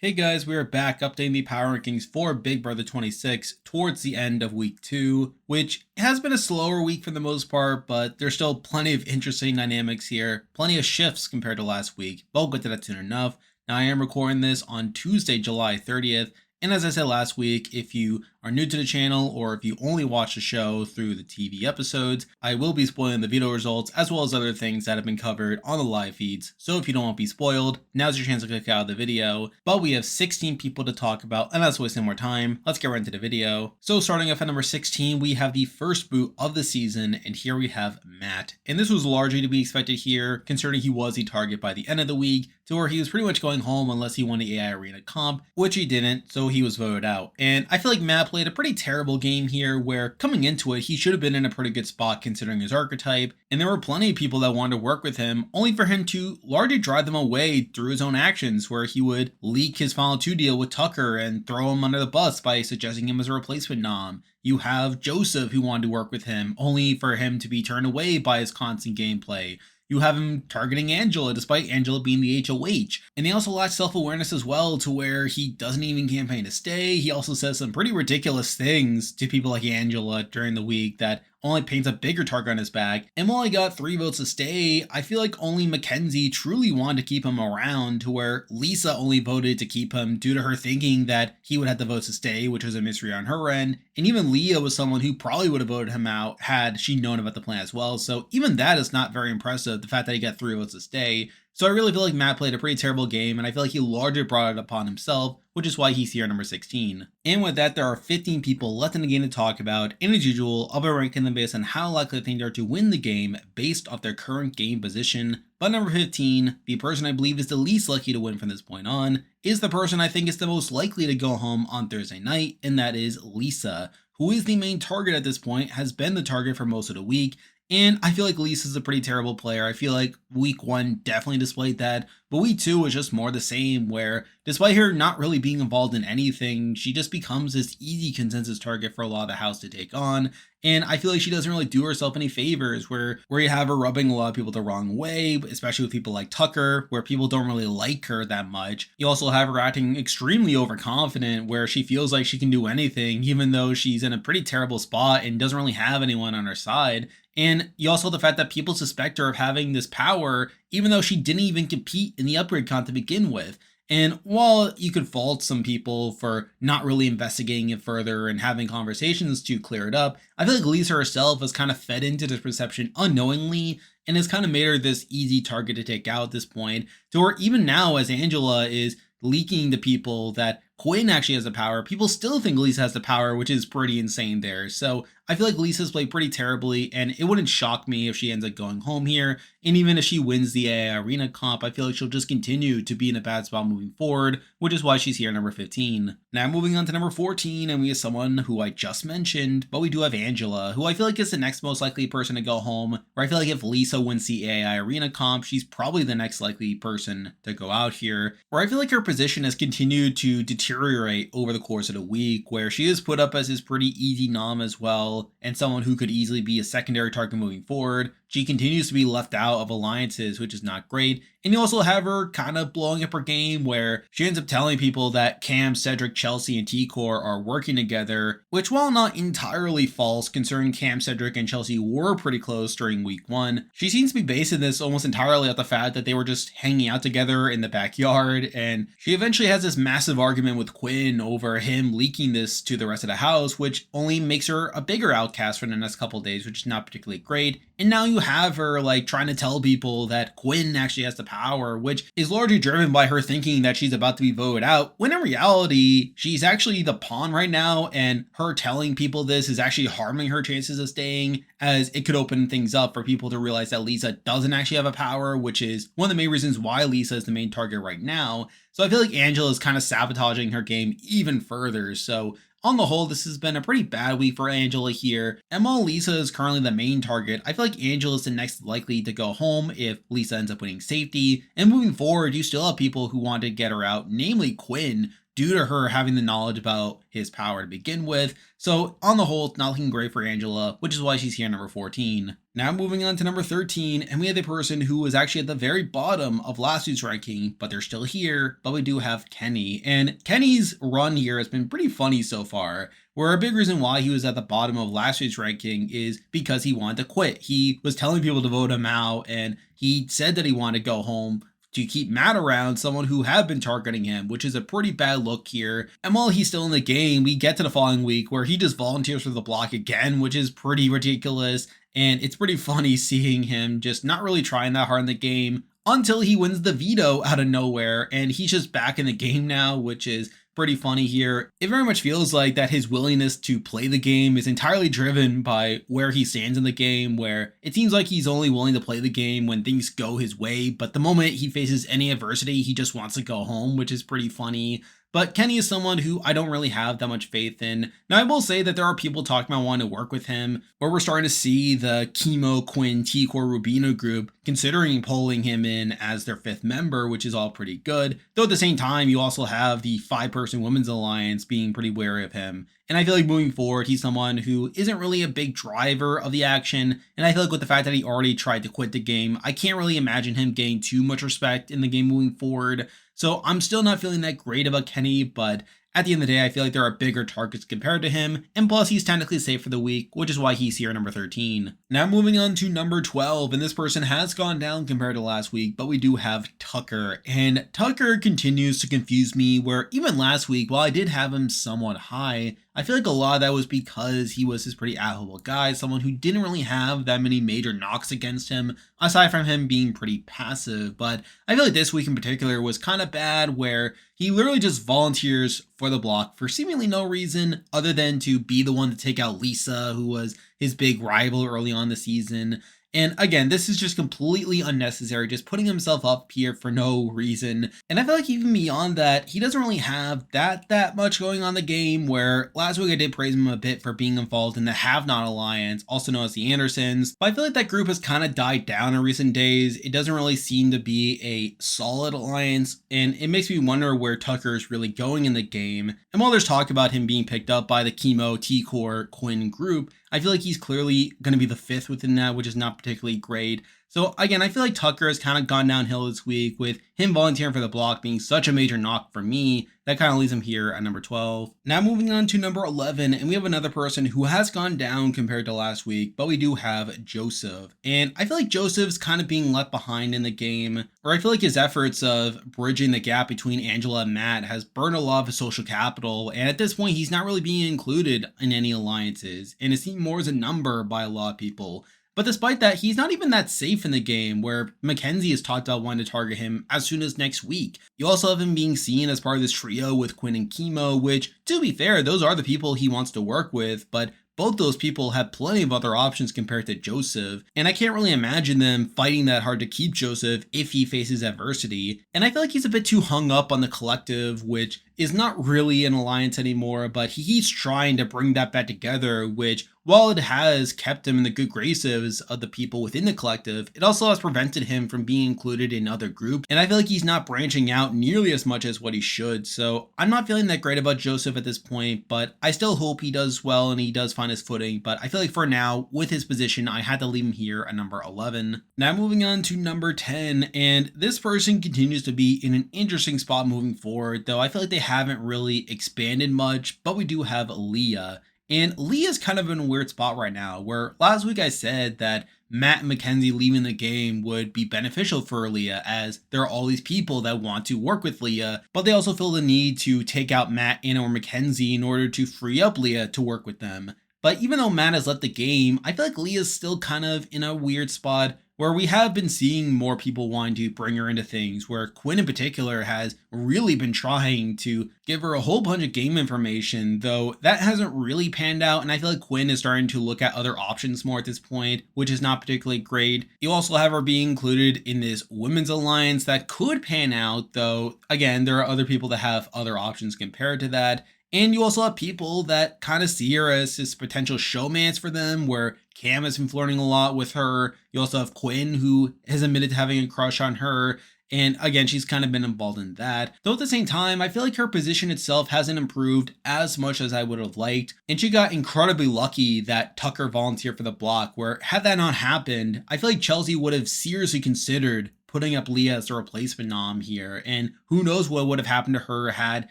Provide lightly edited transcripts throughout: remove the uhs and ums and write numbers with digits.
Hey guys, we are back updating the power rankings for Big Brother 26 towards the end of week 2, which has been a slower week for the most part, but there's still plenty of interesting dynamics here, plenty of shifts compared to last week, but we'll get to that soon enough. Now I am recording this on Tuesday, July 30th, and as I said last week, if you are new to the channel or if you only watch the show through the TV episodes, I will be spoiling the video results as well as other things that have been covered on the live feeds. So if you don't want to be spoiled, now's your chance to click out of the video. But we have 16 people to talk about, and that's wasting more time. Let's get right into the video. So starting off at number 16, we have the first boot of the season, and here we have Matt. And this was largely to be expected here, considering he was the target by the end of the week, to where he was pretty much going home unless he won the AI Arena comp, which he didn't, so he was voted out. And I feel like Matt played a pretty terrible game here, where coming into it, he should have been in a pretty good spot considering his archetype, and there were plenty of people that wanted to work with him, only for him to largely drive them away through his own actions, where he would leak his Final 2 deal with Tucker and throw him under the bus by suggesting him as a replacement nom. You have Joseph, who wanted to work with him, only for him to be turned away by his constant gameplay. You have him targeting Angela, despite Angela being the HOH. And he also lacks self-awareness as well, to where he doesn't even campaign to stay. He also says some pretty ridiculous things to people like Angela during the week that only paints a bigger target on his back. And while he got 3 votes to stay, I feel like only McKenzie truly wanted to keep him around, to where Lisa only voted to keep him due to her thinking that he would have the votes to stay, which was a mystery on her end. And even Leah was someone who probably would have voted him out had she known about the plan as well. So even that is not very impressive, the fact that he got 3 votes to stay. So I really feel like Matt played a pretty terrible game, and I feel like he largely brought it upon himself, which is why he's here at number 16. And with that, there are 15 people left in the game to talk about, and as usual, I'll be ranking them based on how likely I think they are to win the game based off their current game position. But number 15, the person I believe is the least likely to win from this point on, is the person I think is the most likely to go home on Thursday night, and that is Lisa, who is the main target at this point, has been the target for most of the week. And I feel like Lisa's a pretty terrible player. I feel like week 1 definitely displayed that, but week 2 was just more the same, where despite her not really being involved in anything, she just becomes this easy consensus target for a lot of the house to take on. And I feel like she doesn't really do herself any favors, where you have her rubbing a lot of people the wrong way, especially with people like Tucker, where people don't really like her that much. You also have her acting extremely overconfident, where she feels like she can do anything, even though she's in a pretty terrible spot and doesn't really have anyone on her side. And you also have the fact that people suspect her of having this power, even though she didn't even compete in the upgrade comp to begin with. And while you could fault some people for not really investigating it further and having conversations to clear it up, I feel like Lisa herself has kind of fed into this perception unknowingly, and has kind of made her this easy target to take out at this point, to where even now, as Angela is leaking to people that Quinn actually has the power, people still think Lisa has the power, which is pretty insane there. So I feel like Lisa's played pretty terribly, and it wouldn't shock me if she ends up going home here. And even if she wins the AI Arena comp, I feel like she'll just continue to be in a bad spot moving forward, which is why she's here at number 15. Now moving on to number 14, and we have someone who I just mentioned, but we do have Angela, who I feel like is the next most likely person to go home, where I feel like if Lisa wins the AI Arena comp, she's probably the next likely person to go out here, where I feel like her position has continued to deteriorate over the course of the week, where she is put up as this pretty easy nom as well, and someone who could easily be a secondary target moving forward. She continues to be left out of alliances, which is not great. And you also have her kind of blowing up her game, where she ends up telling people that Cam, Cedric, Chelsea, and T-Core are working together, which, while not entirely false, considering Cam, Cedric, and Chelsea were pretty close during week 1, she seems to be basing this almost entirely on the fact that they were just hanging out together in the backyard, and she eventually has this massive argument with Quinn over him leaking this to the rest of the house, which only makes her a bigger outcast for the next couple of days, which is not particularly great. And now you have her like trying to tell people that Quinn actually has the power, which is largely driven by her thinking that she's about to be voted out, when in reality, she's actually the pawn right now, and her telling people this is actually harming her chances of staying, as it could open things up for people to realize that Lisa doesn't actually have a power, which is one of the main reasons why Lisa is the main target right now. So I feel like Angela is kind of sabotaging her game even further. So on the whole, this has been a pretty bad week for Angela here, and while Lisa is currently the main target, I feel like Angela is the next likely to go home if Lisa ends up winning safety. And moving forward, you still have people who want to get her out, namely Quinn, due to her having the knowledge about his power to begin with. So on the whole, it's not looking great for Angela, which is why she's here number 14. Now moving on to number 13, and we have the person who was actually at the very bottom of last week's ranking, but they're still here, but we do have Kenny. And Kenny's run here has been pretty funny so far, where a big reason why he was at the bottom of last week's ranking is because he wanted to quit. He was telling people to vote him out, and he said that he wanted to go home to keep Matt around, someone who had been targeting him, which is a pretty bad look here. And while he's still in the game, we get to the following week where he just volunteers for the block again, which is pretty ridiculous. And it's pretty funny seeing him just not really trying that hard in the game until he wins the veto out of nowhere. And he's just back in the game now, which is pretty funny here. It very much feels like that his willingness to play the game is entirely driven by where he stands in the game, where it seems like he's only willing to play the game when things go his way, but the moment he faces any adversity, he just wants to go home, which is pretty funny. But Kenny is someone who I don't really have that much faith in. Now, I will say that there are people talking about wanting to work with him, or we're starting to see the Kemo, Quinn, T-Core, Rubina group considering polling him in as their 5th member, which is all pretty good. Though at the same time, you also have the 5-person Women's Alliance being pretty wary of him. And I feel like moving forward, he's someone who isn't really a big driver of the action. And I feel like with the fact that he already tried to quit the game, I can't really imagine him getting too much respect in the game moving forward. So I'm still not feeling that great about Kenny, but at the end of the day, I feel like there are bigger targets compared to him, and plus he's technically safe for the week, which is why he's here at number 13. Now moving on to number 12, and this person has gone down compared to last week, but we do have Tucker, and Tucker continues to confuse me, where even last week, while I did have him somewhat high, I feel like a lot of that was because he was this pretty affable guy, someone who didn't really have that many major knocks against him, aside from him being pretty passive. But I feel like this week in particular was kind of bad, where he literally just volunteers for the block for seemingly no reason other than to be the one to take out Lisa, who was his big rival early on the season. And again, this is just completely unnecessary, just putting himself up here for no reason. And I feel like even beyond that, he doesn't really have that much going on in the game, where last week I did praise him a bit for being involved in the Have Not Alliance, also known as the Andersons. But I feel like that group has kind of died down in recent days. It doesn't really seem to be a solid alliance, and it makes me wonder where Tucker is really going in the game. And while there's talk about him being picked up by the Kemo, T-Core, Quinn group, I feel like he's clearly going to be the 5th within that, which is not particularly great. So again, I feel like Tucker has kind of gone downhill this week, with him volunteering for the block being such a major knock for me. That kind of leaves him here at number 12. Now moving on to number 11, and we have another person who has gone down compared to last week, but we do have Joseph. And I feel like Joseph's kind of being left behind in the game, or I feel like his efforts of bridging the gap between Angela and Matt has burned a lot of his social capital, and at this point he's not really being included in any alliances, and is seen more as a number by a lot of people. But despite that, he's not even that safe in the game, where McKenzie has talked about wanting to target him as soon as next week. You also have him being seen as part of this trio with Quinn and Kemo, which, to be fair, those are the people he wants to work with, but both those people have plenty of other options compared to Joseph, and I can't really imagine them fighting that hard to keep Joseph if he faces adversity. And I feel like he's a bit too hung up on the collective, which is not really an alliance anymore, but he's trying to bring that back together, which, while it has kept him in the good graces of the people within the collective, it also has prevented him from being included in other groups, and I feel like he's not branching out nearly as much as what he should. So I'm not feeling that great about Joseph at this point, but I still hope he does well and he does find his footing. But I feel like for now, with his position, I had to leave him here at number 11. Now moving on to number 10, and this person continues to be in an interesting spot moving forward, though I feel like they haven't really expanded much, but we do have Leah. And Leah's kind of in a weird spot right now, where last week I said that Matt and McKenzie leaving the game would be beneficial for Leah, as there are all these people that want to work with Leah, but they also feel the need to take out Matt and or McKenzie in order to free up Leah to work with them. But even though Matt has left the game, I feel like Leah's still kind of in a weird spot, where we have been seeing more people wanting to bring her into things, where Quinn in particular has really been trying to give her a whole bunch of game information, though that hasn't really panned out, and I feel like Quinn is starting to look at other options more at this point, which is not particularly great. You also have her being included in this women's alliance that could pan out, though again, there are other people that have other options compared to that. And you also have people that kind of see her as this potential showmance for them, where Cam has been flirting a lot with her. You also have Quinn, who has admitted to having a crush on her. And again, she's kind of been involved in that. Though at the same time, I feel like her position itself hasn't improved as much as I would have liked. And she got incredibly lucky that Tucker volunteered for the block, where had that not happened, I feel like Chelsea would have seriously considered putting up Leah as the replacement nom here. And who knows what would have happened to her had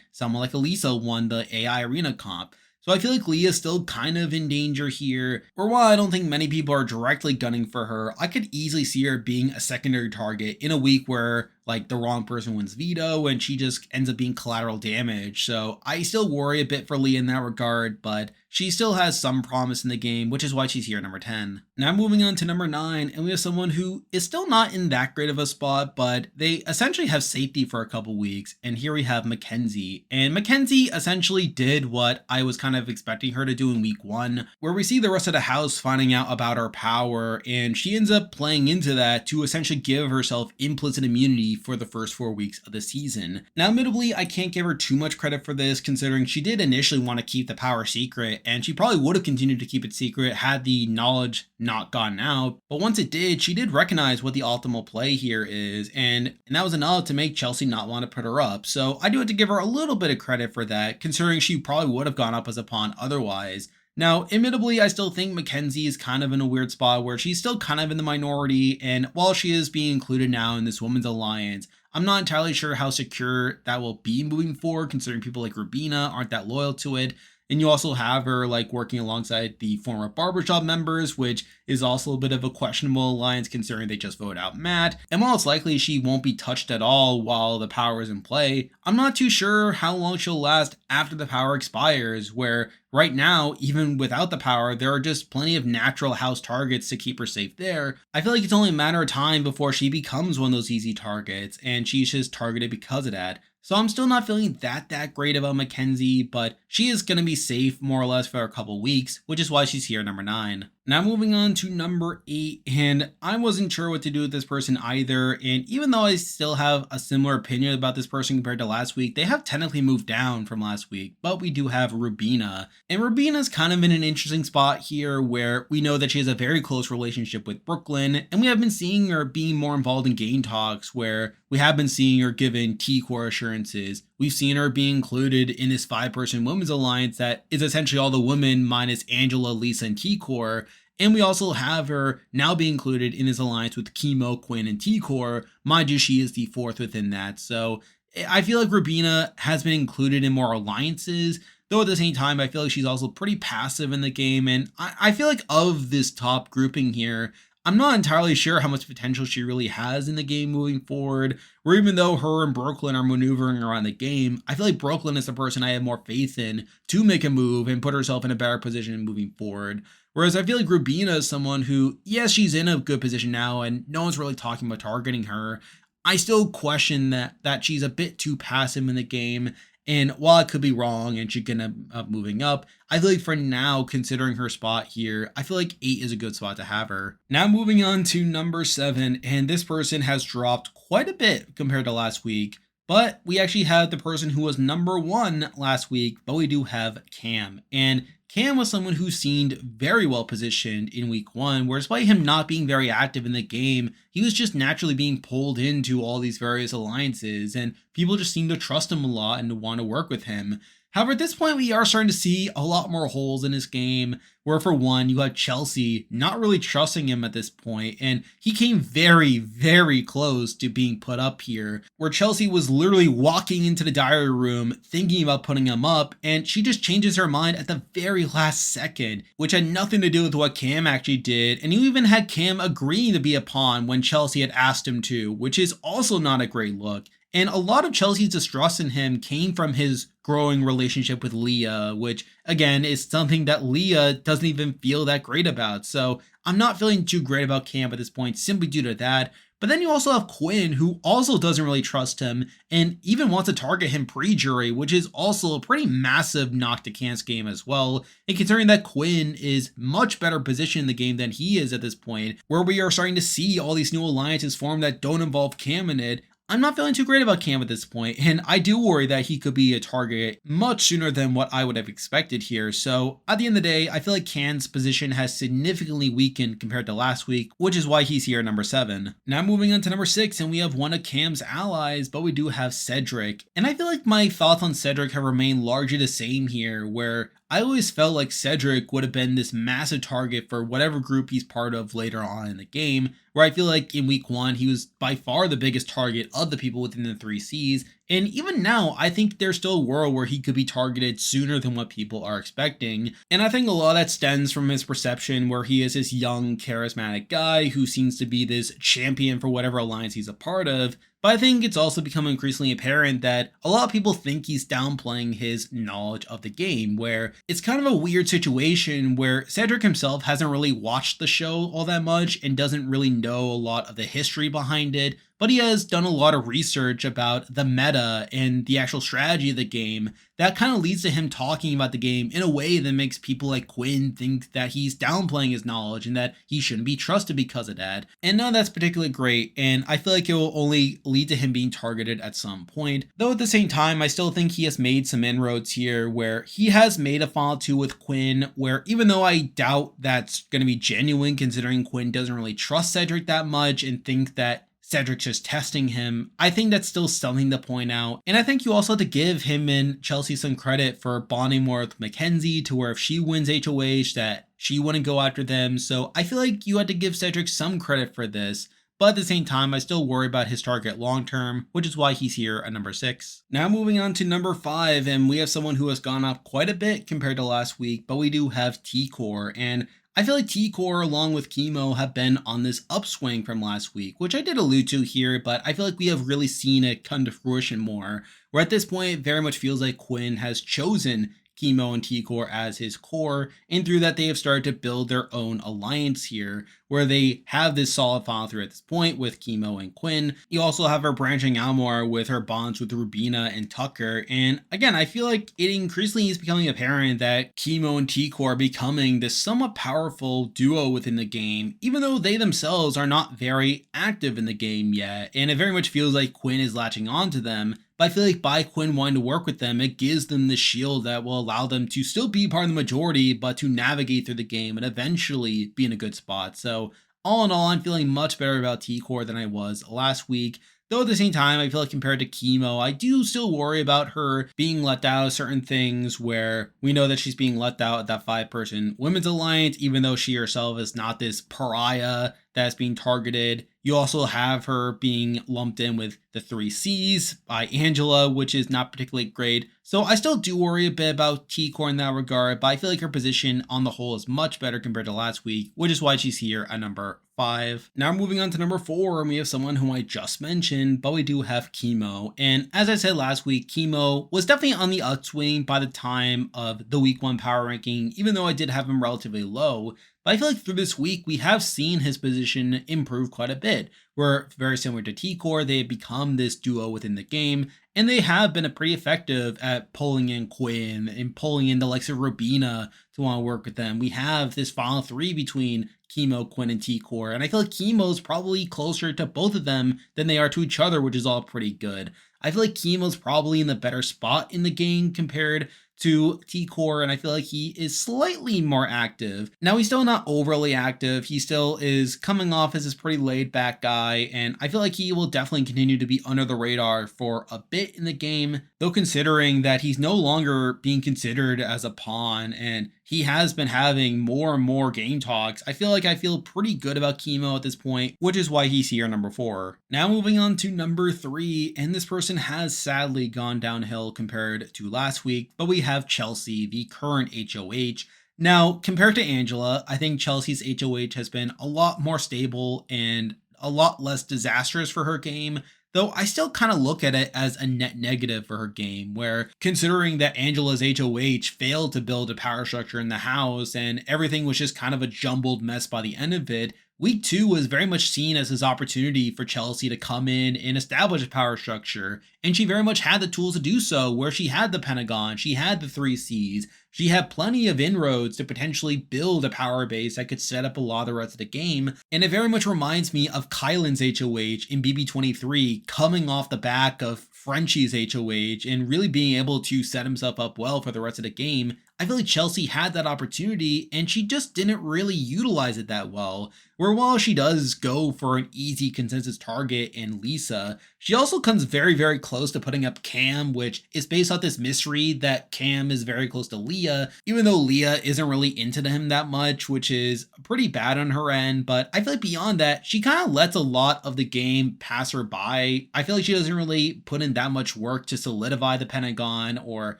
someone like Elisa won the AI Arena comp. So I feel like Leah's still kind of in danger here. Or while I don't think many people are directly gunning for her, I could easily see her being a secondary target in a week where like the wrong person wins veto and she just ends up being collateral damage. So I still worry a bit for Leah in that regard, but she still has some promise in the game, which is why she's here at number 10. Now moving on to number 9, and we have someone who is still not in that great of a spot, but they essentially have safety for a couple weeks. And here we have McKenzie. And McKenzie essentially did what I was kind of expecting her to do in week 1, where we see the rest of the house finding out about her power, and she ends up playing into that to essentially give herself implicit immunity for the first 4 weeks of the season. Now, admittedly, I can't give her too much credit for this, considering she did initially want to keep the power secret, and she probably would have continued to keep it secret had the knowledge not gotten out. But once it did, she did recognize what the optimal play here is, and that was enough to make Chelsea not want to put her up. So I do have to give her a little bit of credit for that, considering she probably would have gone up as a pawn otherwise. Now, admittedly, I still think McKenzie is kind of in a weird spot where she's still kind of in the minority, and while she is being included now in this women's alliance, I'm not entirely sure how secure that will be moving forward, considering people like Rubina aren't that loyal to it. And you also have her like working alongside the former barbershop members, which is also a bit of a questionable alliance considering they just voted out Matt. And while it's likely she won't be touched at all while the power is in play, I'm not too sure how long she'll last after the power expires, where right now, even without the power, there are just plenty of natural house targets to keep her safe there. I feel like it's only a matter of time before she becomes one of those easy targets, and she's just targeted because of that. So I'm still not feeling that great about McKenzie, but she is going to be safe more or less for a couple weeks, which is why she's here at number 9. Now moving on to number 8, and I wasn't sure what to do with this person either, and even though I still have a similar opinion about this person compared to last week, they have technically moved down from last week, but we do have Rubina. And Rubina's kind of in an interesting spot here where we know that she has a very close relationship with Brooklyn, and we have been seeing her being more involved in game talks where we have been seeing her given T-Core assurances. We've seen her be included in this 5-person women's alliance that is essentially all the women minus Angela, Lisa, and T-Core. And we also have her now be included in this alliance with Kemo, Quinn, and T-Core. Mind you, she is the 4th within that. So I feel like Rubina has been included in more alliances, though at the same time, I feel like she's also pretty passive in the game. And I feel like of this top grouping here, I'm not entirely sure how much potential she really has in the game moving forward, or even though her and Brooklyn are maneuvering around the game, I feel like Brooklyn is the person I have more faith in to make a move and put herself in a better position moving forward. Whereas I feel like Rubina is someone who, yes, she's in a good position now and no one's really talking about targeting her. I still question that she's a bit too passive in the game. And while I could be wrong and she could end up moving up, I feel like for now, considering her spot here, I feel like 8 is a good spot to have her. Now moving on to number 7, and this person has dropped quite a bit compared to last week. But we actually have the person who was number 1 last week, but we do have Cam. And Cam was someone who seemed very well positioned in week 1, where despite him not being very active in the game, he was just naturally being pulled into all these various alliances, and people just seemed to trust him a lot and to want to work with him. However, at this point, we are starting to see a lot more holes in his game, where for one, you have Chelsea not really trusting him at this point, and he came very close to being put up here, where Chelsea was literally walking into the diary room thinking about putting him up, and she just changes her mind at the very last second, which had nothing to do with what Cam actually did, and you even had Cam agreeing to be a pawn when Chelsea had asked him to, which is also not a great look. And a lot of Chelsea's distrust in him came from his growing relationship with Leah, which, again, is something that Leah doesn't even feel that great about. So I'm not feeling too great about Cam at this point, simply due to that. But then you also have Quinn, who also doesn't really trust him and even wants to target him pre-jury, which is also a pretty massive knock to Cam's game as well. And considering that Quinn is much better positioned in the game than he is at this point, where we are starting to see all these new alliances form that don't involve Cam in it, I'm not feeling too great about Cam at this point, and I do worry that he could be a target much sooner than what I would have expected here. So at the end of the day, I feel like Cam's position has significantly weakened compared to last week, which is why he's here at number 7. Now moving on to number 6, and we have one of Cam's allies, but we do have Cedric. And I feel like my thoughts on Cedric have remained largely the same here, where I always felt like Cedric would have been this massive target for whatever group he's part of later on in the game, where I feel like in week 1, he was by far the biggest target of the people within the 3 Cs. And even now, I think there's still a world where he could be targeted sooner than what people are expecting. And I think a lot of that stems from his perception where he is this young, charismatic guy who seems to be this champion for whatever alliance he's a part of. But I think it's also become increasingly apparent that a lot of people think he's downplaying his knowledge of the game, where it's kind of a weird situation where Cedric himself hasn't really watched the show all that much and doesn't really know a lot of the history behind it, but he has done a lot of research about the meta and the actual strategy of the game that kind of leads to him talking about the game in a way that makes people like Quinn think that he's downplaying his knowledge and that he shouldn't be trusted because of that. And none of that's particularly great, and I feel like it will only lead to him being targeted at some point. Though at the same time, I still think he has made some inroads here where he has made a Final 2 with Quinn, where even though I doubt that's going to be genuine considering Quinn doesn't really trust Cedric that much and think that Cedric's just testing him, I think that's still something to point out. And I think you also have to give him and Chelsea some credit for bonding more with McKenzie to where if she wins HOH that she wouldn't go after them. So I feel like you had to give Cedric some credit for this. But at the same time, I still worry about his target long term, which is why he's here at number 6. Now moving on to number 5, and we have someone who has gone up quite a bit compared to last week, but we do have T-Core, and I feel like T-Core along with Kemo have been on this upswing from last week, which I did allude to here, but I feel like we have really seen it come to fruition more, where at this point it very much feels like Quinn has chosen Kemo and T-Core as his core, and through that they have started to build their own alliance here, where they have this solid Final 3 at this point with Kemo and Quinn. You also have her branching out more with her bonds with Rubina and Tucker, and again, I feel like it increasingly is becoming apparent that Kemo and T-Core are becoming this somewhat powerful duo within the game, even though they themselves are not very active in the game yet, and it very much feels like Quinn is latching on to them. But I feel like by Quinn wanting to work with them, it gives them the shield that will allow them to still be part of the majority, but to navigate through the game and eventually be in a good spot. So all in all, I'm feeling much better about T-Core than I was last week. Though at the same time, I feel like compared to Kemo, I do still worry about her being let out of certain things where we know that she's being let out at that 5-person women's alliance, even though she herself is not this pariah that's being targeted. You also have her being lumped in with the 3 Cs by Angela, which is not particularly great. So I still do worry a bit about T-Core in that regard, but I feel like her position on the whole is much better compared to last week, which is why she's here at number 5. Now moving on to number 4, and we have someone whom I just mentioned, but we do have Kemo. And as I said last week, Kemo was definitely on the upswing by the time of the week 1 power ranking, even though I did have him relatively low. But I feel like through this week, we have seen his position improve quite a bit. Where very similar to T-Core, they have become this duo within the game, and they have been pretty effective at pulling in Quinn and pulling in the likes of Rubina to want to work with them. We have this Final 3 between Kemo, Quinn, and T-Core, and I feel like Kemo's probably closer to both of them than they are to each other, which is all pretty good. I feel like Kemo's probably in the better spot in the game compared to T-Core, and I feel like he is slightly more active. Now, he's still not overly active. He still is coming off as this pretty laid-back guy, and I feel like he will definitely continue to be under the radar for a bit in the game, though considering that he's no longer being considered as a pawn, and he has been having more and more game talks. I feel pretty good about Kemo at this point, which is why he's here number 4. Now moving on to number 3, and this person has sadly gone downhill compared to last week, but we have Chelsea, the current HOH. Now, compared to Angela, I think Chelsea's HOH has been a lot more stable and a lot less disastrous for her game. Though I still kind of look at it as a net negative for her game, where considering that Angela's HOH failed to build a power structure in the house and everything was just kind of a jumbled mess by the end of it, week 2 was very much seen as this opportunity for Chelsea to come in and establish a power structure, and she very much had the tools to do so, where she had the Pentagon, she had the 3 Cs, she had plenty of inroads to potentially build a power base that could set up a lot of the rest of the game. And it very much reminds me of Kylan's HOH in BB23 coming off the back of Frenchie's HOH and really being able to set himself up well for the rest of the game. I feel like Chelsea had that opportunity and she just didn't really utilize it that well. Where while she does go for an easy consensus target in Lisa, she also comes very, very close to putting up Cam, which is based off this misread that Cam is very close to Leah, even though Leah isn't really into him that much, which is pretty bad on her end. But I feel like beyond that, she kind of lets a lot of the game pass her by. I feel like she doesn't really put in that much work to solidify the Pentagon or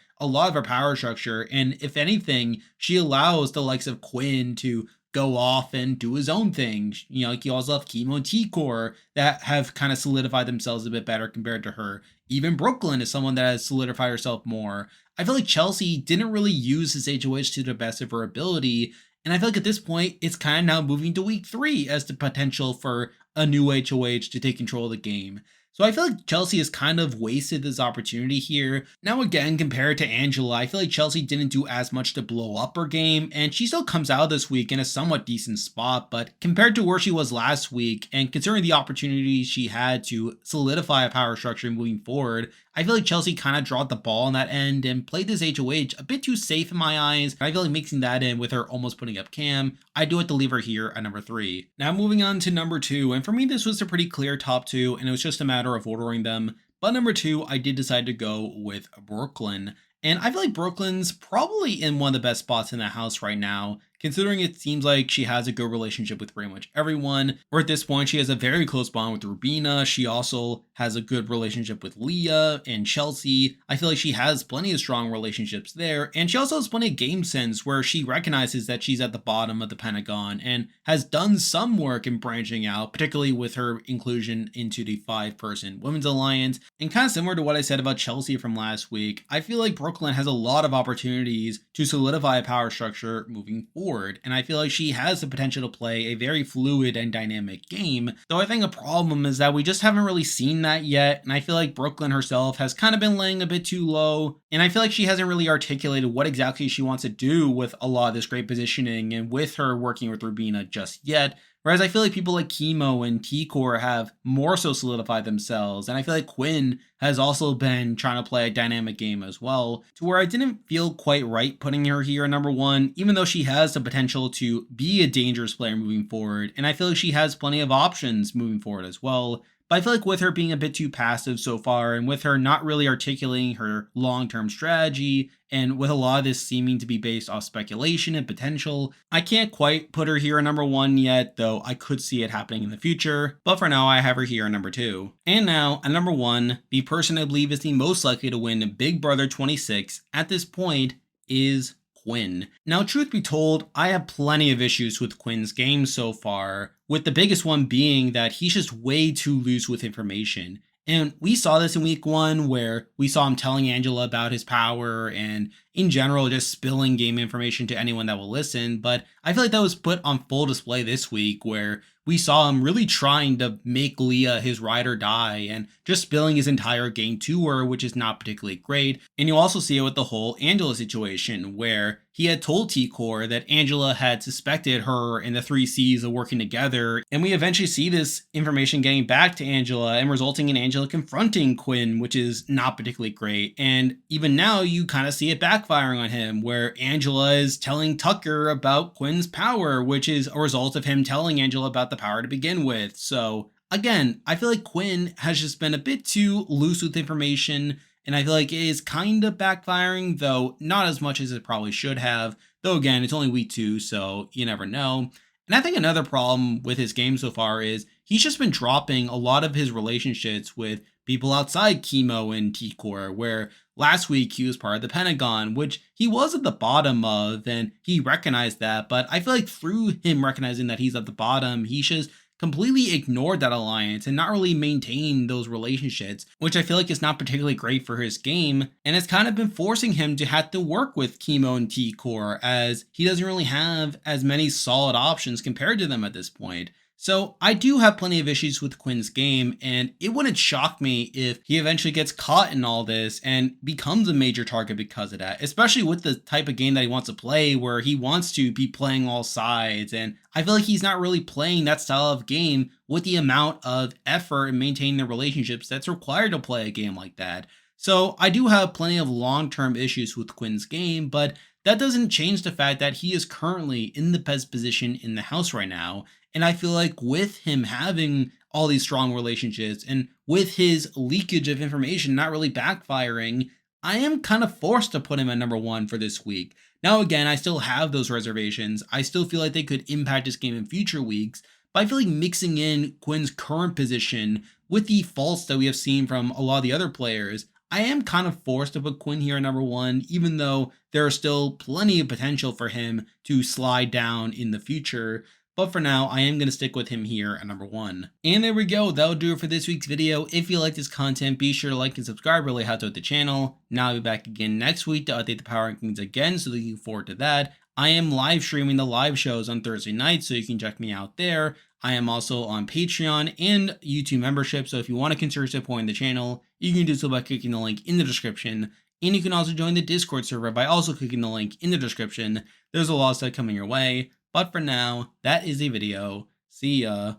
a lot of her power structure. And if anything, she allows the likes of Quinn to go off and do his own thing. You know, like you also have Kemo and T-Core that have kind of solidified themselves a bit better compared to her. Even Brooklyn is someone that has solidified herself more. I feel like Chelsea didn't really use his HOH to the best of her ability. And I feel like at this point, it's kind of now moving to week 3 as the potential for a new HOH to take control of the game. So I feel like Chelsea has kind of wasted this opportunity here. Now again, compared to Angela, I feel like Chelsea didn't do as much to blow up her game, and she still comes out this week in a somewhat decent spot, but compared to where she was last week, and considering the opportunities she had to solidify a power structure moving forward, I feel like Chelsea kind of dropped the ball on that end and played this HOH a bit too safe in my eyes. I feel like mixing that in with her almost putting up Cam, I do have to leave her here at number 3. Now moving on to number 2, and for me this was a pretty clear top 2, and it was just a matter of ordering them. But number 2, I did decide to go with Brooklyn. And I feel like Brooklyn's probably in one of the best spots in the house right now, considering it seems like she has a good relationship with pretty much everyone. Or at this point, she has a very close bond with Rubina. She also has a good relationship with Leah and Chelsea. I feel like she has plenty of strong relationships there. And she also has plenty of game sense where she recognizes that she's at the bottom of the Pentagon and has done some work in branching out, particularly with her inclusion into the 5-person Women's Alliance. And kind of similar to what I said about Chelsea from last week, I feel like Brooklyn has a lot of opportunities to solidify a power structure moving forward. And I feel like she has the potential to play a very fluid and dynamic game. Though I think a problem is that we just haven't really seen that yet. And I feel like Brooklyn herself has kind of been laying a bit too low. And I feel like she hasn't really articulated what exactly she wants to do with a lot of this great positioning and with her working with Rubina just yet. Whereas I feel like people like Kemo and T-Core have more so solidified themselves. And I feel like Quinn has also been trying to play a dynamic game as well, to where I didn't feel quite right putting her here at number 1, even though she has the potential to be a dangerous player moving forward. And I feel like she has plenty of options moving forward as well. But I feel like with her being a bit too passive so far, and with her not really articulating her long-term strategy, and with a lot of this seeming to be based off speculation and potential, I can't quite put her here at number 1 yet, though I could see it happening in the future. But for now, I have her here at number 2. And now, at number 1, the person I believe is the most likely to win Big Brother 26 at this point is Quinn. Now, truth be told, I have plenty of issues with Quinn's game so far, with the biggest one being that he's just way too loose with information. And we saw this in week 1 where we saw him telling Angela about his power and in general just spilling game information to anyone that will listen. But I feel like that was put on full display this week where we saw him really trying to make Leah his ride or die and just spilling his entire game to her, which is not particularly great. And you also see it with the whole Angela situation where he had told T-Core that Angela had suspected her and the 3 C's of working together. And we eventually see this information getting back to Angela and resulting in Angela confronting Quinn, which is not particularly great. And even now you kind of see it backfiring on him where Angela is telling Tucker about Quinn's power, which is a result of him telling Angela about the power to begin with. So again, I feel like Quinn has just been a bit too loose with information, and I feel like it is kind of backfiring, though not as much as it probably should have. Though again, it's only week 2, so you never know. And I think another problem with his game so far is he's just been dropping a lot of his relationships with people outside Kemo and T-Core, where last week he was part of the Pentagon, which he was at the bottom of, and he recognized that. But I feel like through him recognizing that he's at the bottom, he's just completely ignored that alliance and not really maintained those relationships, which I feel like is not particularly great for his game. And it's kind of been forcing him to have to work with Kemo and T-Core as he doesn't really have as many solid options compared to them at this point. So I do have plenty of issues with Quinn's game, and it wouldn't shock me if he eventually gets caught in all this and becomes a major target because of that, especially with the type of game that he wants to play where he wants to be playing all sides. And I feel like he's not really playing that style of game with the amount of effort and maintaining the relationships that's required to play a game like that. So I do have plenty of long-term issues with Quinn's game, but that doesn't change the fact that he is currently in the best position in the house right now. And I feel like with him having all these strong relationships and with his leakage of information not really backfiring, I am kind of forced to put him at number one for this week. Now, again, I still have those reservations. I still feel like they could impact this game in future weeks, but I feel like mixing in Quinn's current position with the faults that we have seen from a lot of the other players, I am kind of forced to put Quinn here at number one, even though there is still plenty of potential for him to slide down in the future. But for now, I am going to stick with him here at number one. And there we go. That'll do it for this week's video. If you like this content, be sure to like and subscribe. Really helps out the channel. Now I'll be back again next week to update the power rankings again, so looking forward to that. I am live streaming the live shows on Thursday night, so you can check me out there. I am also on Patreon and YouTube membership, so if you want to consider supporting the channel, you can do so by clicking the link in the description. And you can also join the Discord server by also clicking the link in the description. There's a lot of stuff coming your way. But for now, that is the video. See ya.